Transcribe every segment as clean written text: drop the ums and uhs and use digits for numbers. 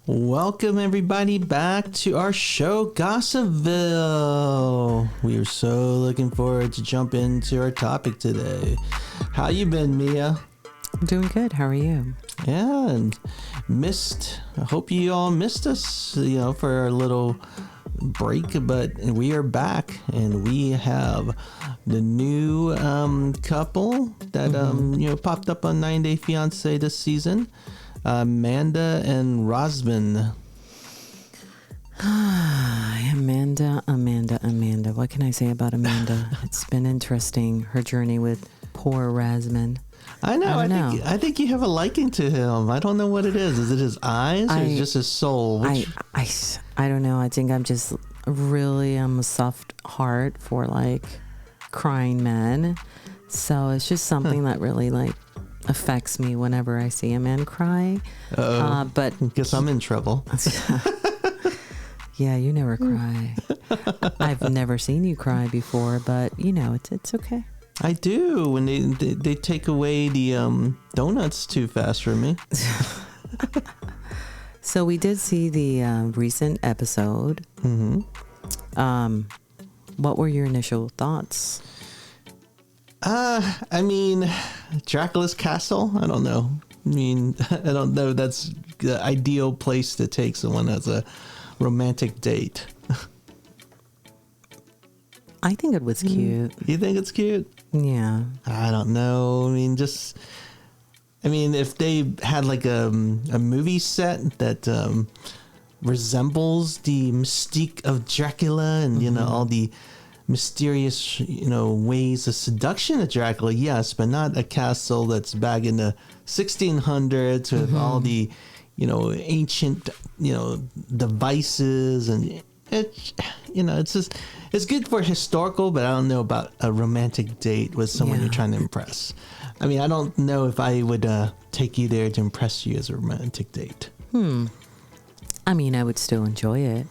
Welcome everybody back to our show, Gossipville. We are so looking forward to jump into our topic today. How you been, Mia? I'm doing good. How are you? Yeah, and I hope you all missed us, for our little break, but we are back and we have the new couple that popped up on 90 Day Fiancé this season. Amanda and Razman. Amanda. What can I say about Amanda? It's been interesting, her journey with poor Razman. I know. I think you have a liking to him. I don't know what it is. Is it his eyes or is it just his soul? I don't know. I think I'm a soft heart for like crying men. So it's just something that really affects me whenever I see a man cry. But guess I'm in trouble. Yeah, you never cry. I've never seen you cry before, but it's okay. I do when they take away the donuts too fast from me. So we did see the recent episode. Mm-hmm. What were your initial thoughts? Dracula's castle? I don't know. I don't know. That's the ideal place to take someone as a romantic date. I think it was cute. You think it's cute? Yeah. I don't know. If they had like a movie set that resembles the mystique of Dracula and, all the mysterious, ways of seduction of Dracula, yes, but not a castle that's back in the 1600s with all the, ancient, devices, and it's just, it's good for historical, but I don't know about a romantic date with someone you're trying to impress. I don't know if I would take you there to impress you as a romantic date. I would still enjoy it.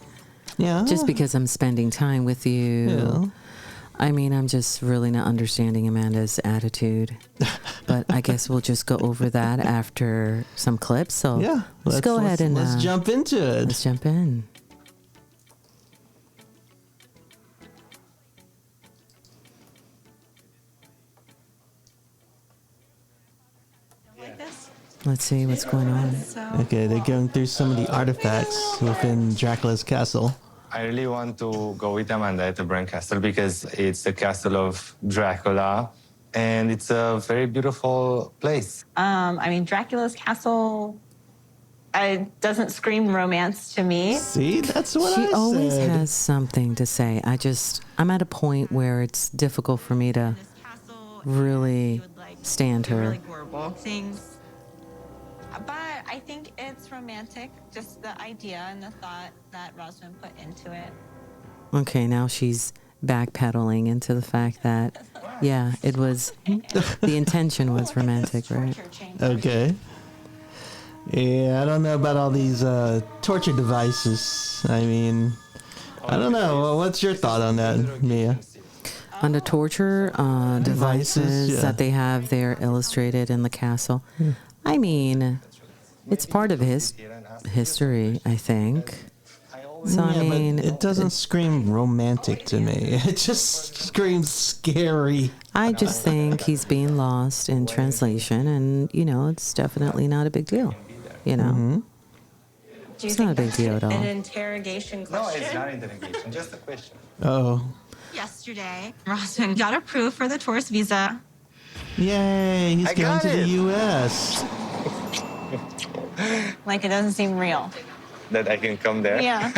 Yeah. Just because I'm spending time with you. Yeah. I'm just really not understanding Amanda's attitude. But I guess we'll just go over that after some clips. So yeah, let's go ahead and let's jump into it. Let's jump in. Let's see what's going on. Okay, they're going through some of the artifacts within Dracula's castle. I really want to go with Amanda at the Bran Castle because it's the castle of Dracula, and it's a very beautiful place. Dracula's castle, it doesn't scream romance to me. See, that's what I said. She always has something to say. I'm at a point where it's difficult for me to really stand her. Really horrible things. But I think it's romantic, just the idea and the thought that Razman put into it. Okay, now she's backpedaling into the fact that, it was, the intention was romantic, right? Okay. Yeah, I don't know about all these torture devices. I don't know. What's your thought on that, Mia? On the torture devices that they have there illustrated in the castle. It's part of his history, I think. So, but it doesn't scream romantic to me. It just screams scary. I just think he's being lost in translation, and, it's definitely not a big deal, Mm-hmm. It's not a big deal at all. An interrogation question? No, it's not an interrogation, just a question. Oh. Yesterday, Razman got approved for the tourist visa. Yay, he's going to the U.S. Like, it doesn't seem real. That I can come there? Yeah.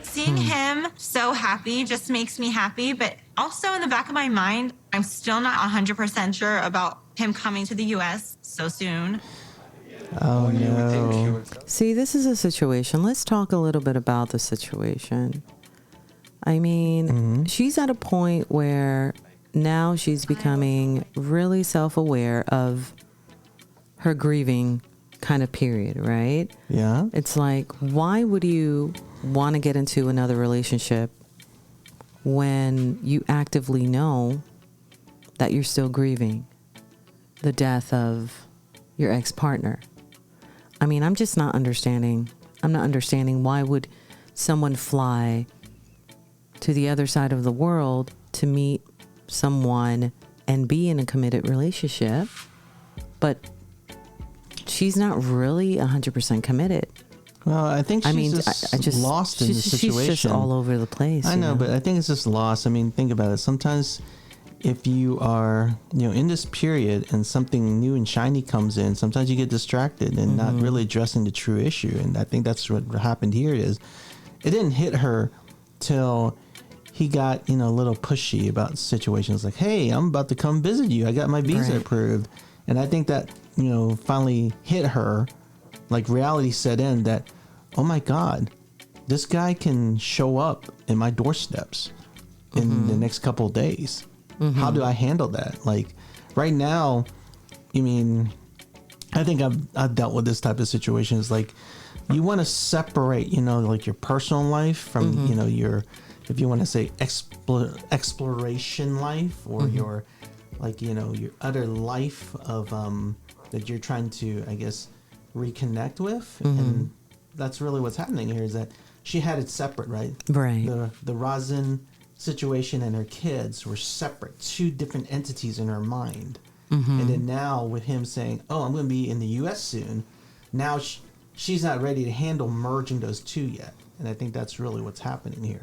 Seeing him so happy just makes me happy, but also in the back of my mind, I'm still not 100% sure about him coming to the U.S. so soon. Oh, no. See, this is a situation. Let's talk a little bit about the situation. She's at a point where now she's becoming really self-aware of her grieving kind of period, right? Yeah. It's like, why would you want to get into another relationship when you actively know that you're still grieving the death of your ex-partner. I mean, I'm just not understanding. I'm not understanding why would someone fly to the other side of the world to meet someone and be in a committed relationship, but she's not really 100% committed. Well, I think she's just lost in the situation. She's just all over the place. I know, but I think it's just lost. I mean, think about it. Sometimes if you are, in this period and something new and shiny comes in, sometimes you get distracted and not really addressing the true issue. And I think that's what happened here is it didn't hit her till he got, a little pushy about situations like, hey, I'm about to come visit you. I got my visa approved. And I think that, finally hit her, like reality set in that, oh my God, this guy can show up in my doorsteps in the next couple of days. How do I handle that? Like right now, I think I've dealt with this type of situations. Like you want to separate, like your personal life from, your, if you want to say exploration life or your, like, your other life of, that you're trying to, I guess, reconnect with. And that's really what's happening here is that she had it separate, right? Right. The Razman situation and her kids were separate, two different entities in her mind. And then now with him saying, oh, I'm going to be in the U.S. soon, now she's not ready to handle merging those two yet. And I think that's really what's happening here.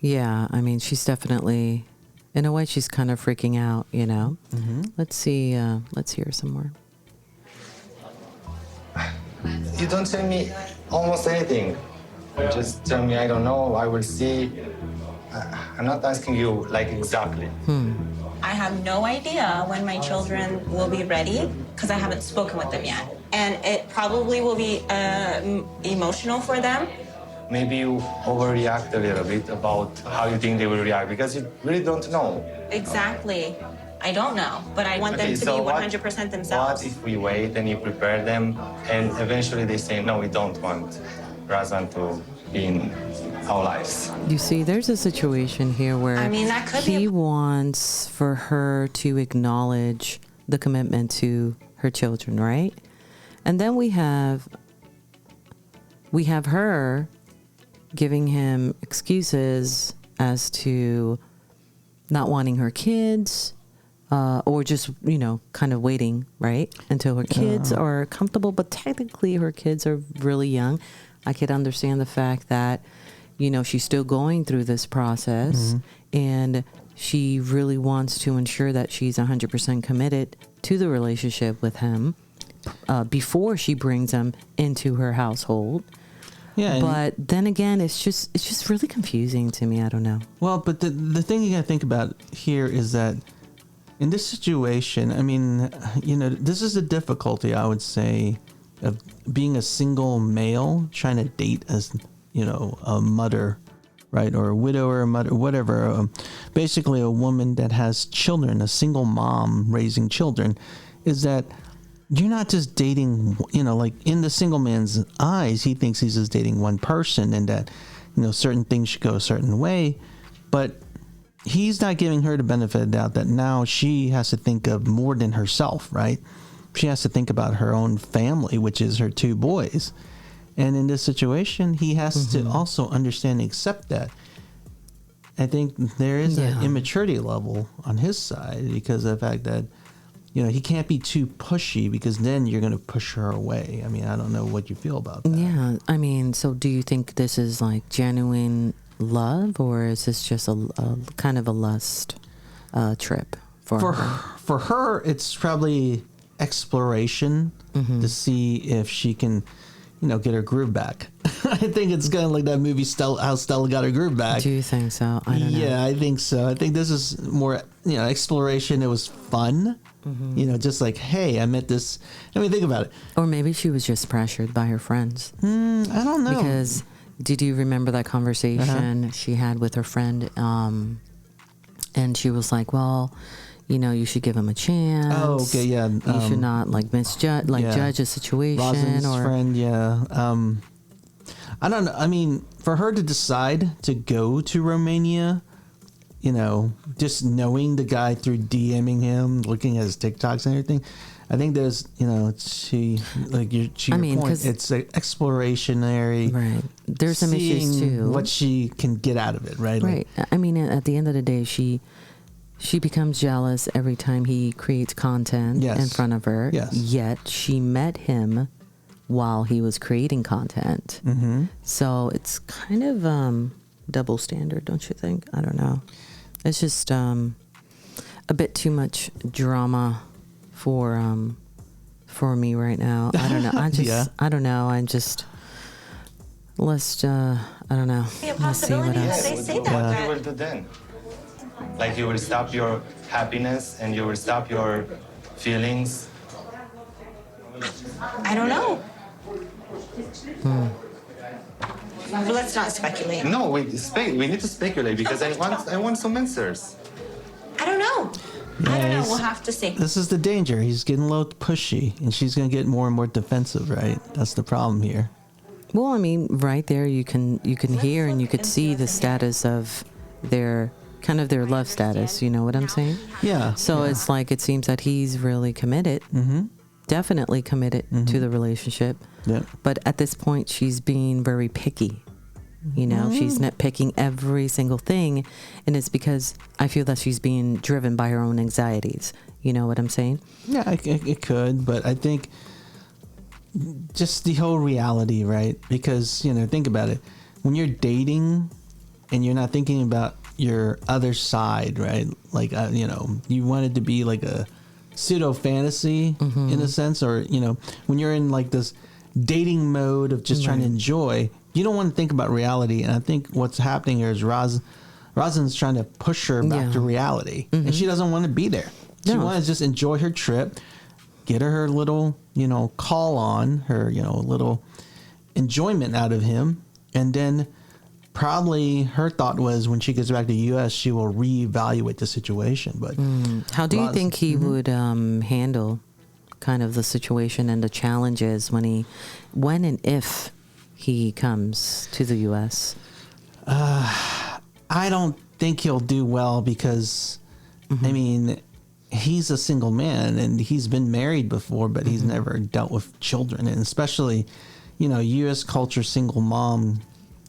Yeah, I mean, she's definitely, in a way, she's kind of freaking out, Let's see, let's hear some more. You don't tell me almost anything. You just tell me, I don't know, I will see. I'm not asking you, like, exactly. I have no idea when my children will be ready because I haven't spoken with them yet. And it probably will be emotional for them. Maybe you overreact a little bit about how you think they will react because you really don't know. Exactly. I don't know, but I want them to be 100% themselves. What if we wait and you prepare them and eventually they say, no, we don't want Razman to be in our lives? You see, there's a situation here where that could he wants for her to acknowledge the commitment to her children, right? And then we have her giving him excuses as to not wanting her kids, or just, kind of waiting, right, until her kids are comfortable. But technically her kids are really young. I could understand the fact that, she's still going through this process and she really wants to ensure that she's 100% committed to the relationship with him before she brings him into her household. Yeah, but then again, it's just really confusing to me. I don't know. Well, but the thing you got to think about here is that in this situation, this is the difficulty, I would say, of being a single male trying to date as, a mother, right? Or a widow or a mother, whatever. Basically a woman that has children, a single mom raising children, is that you're not just dating, like in the single man's eyes, he thinks he's just dating one person and that, certain things should go a certain way. But he's not giving her the benefit of the doubt that now she has to think of more than herself, right? She has to think about her own family, which is her two boys. And in this situation, he has to also understand and accept that. I think there is an immaturity level on his side because of the fact that, he can't be too pushy because then you're going to push her away. I don't know what you feel about that. Yeah. So do you think this is like genuine love or is this just a kind of a lust trip for her? For her, it's probably exploration to see if she can, get her groove back. I think it's kind of like that movie how Stella got her groove back. Do you think so? I don't know. Yeah, I think so. I think this is more, exploration. It was fun. Just like, hey, I met this. Think about it. Or maybe she was just pressured by her friends. I don't know. Because did you remember that conversation she had with her friend? And she was like, well, you should give him a chance. Oh, okay, yeah. You should not misjudge, judge a situation. Razman's friend, yeah. I don't know. For her to decide to go to Romania, just knowing the guy through DMing him, looking at his TikToks and everything, I think there's, to your point, it's an explorationary. Right. There's some issues too. What she can get out of it, right? Right. I mean, at the end of the day, she becomes jealous every time he creates content in front of her. Yes. Yet she met him while he was creating content. Mm-hmm. So it's kind of double standard, don't you think? I don't know. It's just a bit too much drama for me right now. I don't know. I don't know. I don't know. Let's see what else. They say that. What you will do then? Like you will stop your happiness and you will stop your feelings. I don't know. Well, let's not speculate. No, we need to speculate because I want some answers. I don't know. Yeah, I don't know. We'll have to see. This is the danger. He's getting a little pushy, and she's going to get more and more defensive, right? That's the problem here. Well, I mean, right there, you can hear and you could see the status of their love status. You know what I'm saying? Yeah. So it's like it seems that he's really committed. Mm-hmm. Definitely committed to the relationship. Yeah. But at this point, she's being very picky. She's nitpicking every single thing. And it's because I feel that she's being driven by her own anxieties. You know what I'm saying? Yeah, it could. But I think just the whole reality, right? Because, think about it. When you're dating and you're not thinking about your other side, right? Like, you want it to be like a pseudo fantasy in a sense, or, when you're in like this dating mode of just trying to enjoy, you don't want to think about reality. And I think what's happening here is Razman's trying to push her back to reality, and she doesn't want to be there. She wants to just enjoy her trip, get her little, call on her, little enjoyment out of him. And then probably her thought was when she gets back to the U.S., she will reevaluate the situation. But how do you think he would handle kind of the situation and the challenges when and if he comes to the U.S.? I don't think he'll do well because, I mean, he's a single man and he's been married before, but he's never dealt with children. And especially, U.S. culture, single mom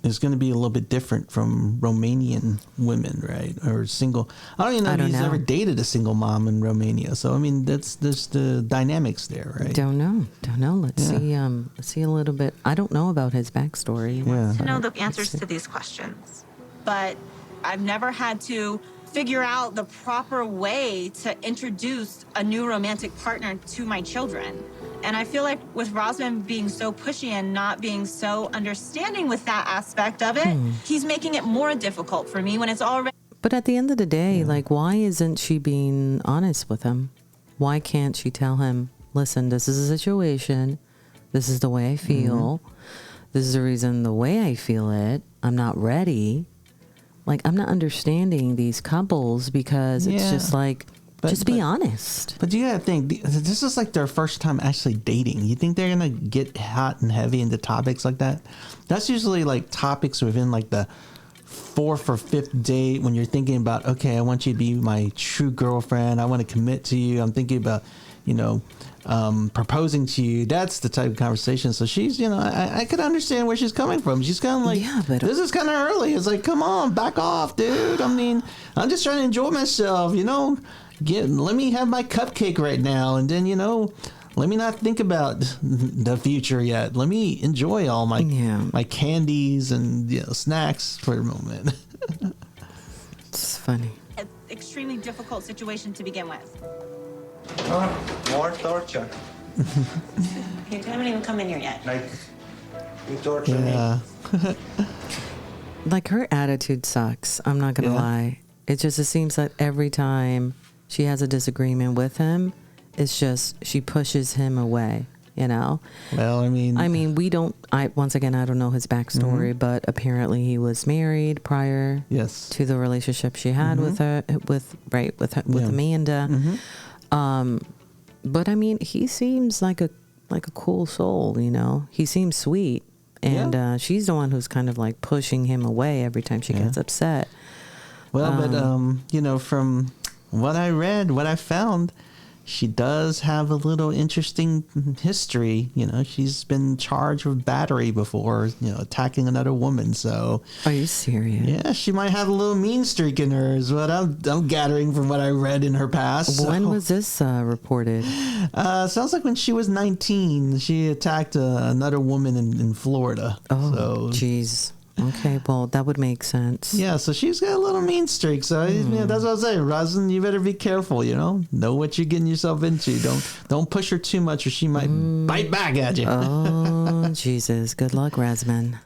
is going to be a little bit different from Romanian women, right? Or single. I don't even know if he's ever dated a single mom in Romania. So, I mean, there's the dynamics there, right? Don't know. Let's see a little bit. I don't know about his backstory. Yeah. To know the answers to these questions. But I've never had to figure out the proper way to introduce a new romantic partner to my children. And I feel like with Razman being so pushy and not being so understanding with that aspect of it, he's making it more difficult for me when it's already... But at the end of the day, like, why isn't she being honest with him? Why can't she tell him, listen, this is a situation. This is the way I feel. This is the reason the way I feel it. I'm not ready. Like, I'm not understanding these couples because it's just like... Just be honest. But you gotta think, this is like their first time actually dating. You think they're gonna get hot and heavy into topics like that? That's usually like topics within like the 4th or 5th date when you're thinking about, okay, I want you to be my true girlfriend. I want to commit to you. I'm thinking about, proposing to you. That's the type of conversation. So she's, I could understand where she's coming from. She's kind of like, this is kind of early. It's like, come on, back off, dude. I mean, I'm just trying to enjoy myself, let me have my cupcake right now, and then let me not think about the future yet. Let me enjoy all my my candies and snacks for a moment. It's funny. An extremely difficult situation to begin with. More torture. You haven't even come in here yet. Like you torture me. Like, her attitude sucks. I'm not gonna lie. It seems that every time she has a disagreement with him, it's just she pushes him away, Well, I mean, we don't. Once again, I don't know his backstory, but apparently he was married prior to the relationship she had with Amanda. But I mean, he seems like a cool soul, He seems sweet, and she's the one who's kind of like pushing him away every time she gets upset. Well, but you know, from what I read, what I found, she does have a little interesting history. You know, she's been charged with battery before, you know, attacking another woman. So, Are you serious? yeah, she might have a little mean streak in her, is what I'm gathering from what I read in her past. When So, was this reported? sounds like when she was 19, she attacked another woman in Florida. Oh, So, jeez. Okay, well, that would make sense. yeah, so she's got a little mean streak. So yeah, that's what I'm saying, Razman. You better be careful. You know what you're getting yourself into. Don't push her too much, or she might bite back at you. Oh, Jesus. Good luck, Razman.